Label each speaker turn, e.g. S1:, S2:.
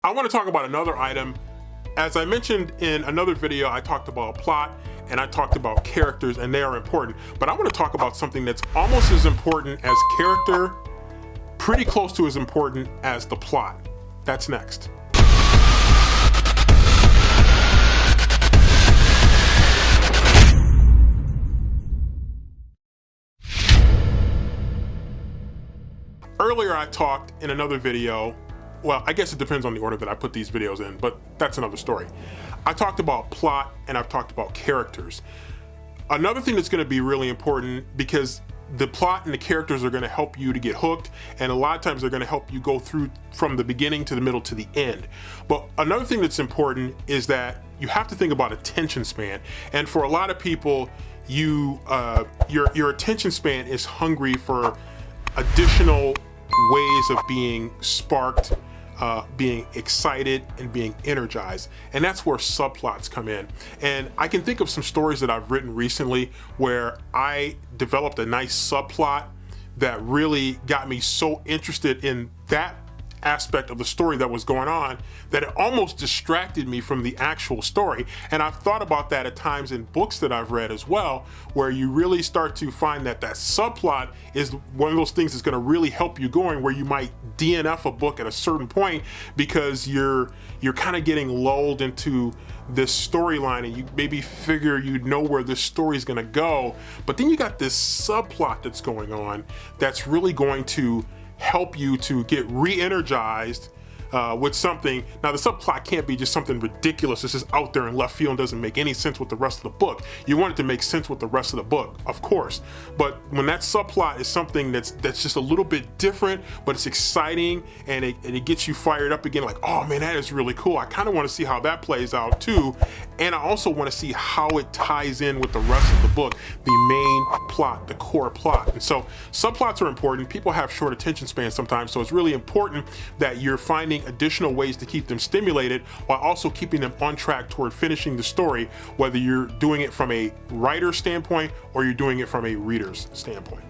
S1: I want to talk about another item. As I mentioned in another video, I talked about plot and I talked about characters, and they are important. But I want to talk about something that's almost as important as character, pretty close to as important as the plot. That's next. Earlier I talked in another video, well, I guess it depends on the order that I put these videos in, but that's another story. I talked about plot and I've talked about characters. Another thing that's going to be really important, because the plot and the characters are going to help you to get hooked, and a lot of times they're going to help you go through from the beginning to the middle to the end. But another thing that's important is that you have to think about attention span. And for a lot of people, your attention span is hungry for additional ways of being sparked, being excited, and being energized. And that's where subplots come in. And I can think of some stories that I've written recently where I developed a nice subplot that really got me so interested in that aspect of the story that was going on that it almost distracted me from the actual story. And I've thought about that at times in books that I've read as well, where you really start to find that that subplot is one of those things that's going to really help you going, where you might DNF a book at a certain point because you're kind of getting lulled into this storyline, and you maybe figure you know where this story is going to go, but then you got this subplot that's going on that's really going to help you to get re-energized with something. Now the subplot can't be just something ridiculous that's just out there in left field and doesn't make any sense with the rest of the book. You want it to make sense with the rest of the book, of course. But when that subplot is something that's just a little bit different, but it's exciting, and it gets you fired up again, like, oh man, that is really cool. I kind of want to see how that plays out too. And I also want to see how it ties in with the rest of the book, the main plot, the core plot. And so subplots are important. People have short attention spans sometimes, so it's really important that you're finding additional ways to keep them stimulated while also keeping them on track toward finishing the story, whether you're doing it from a writer's standpoint or you're doing it from a reader's standpoint.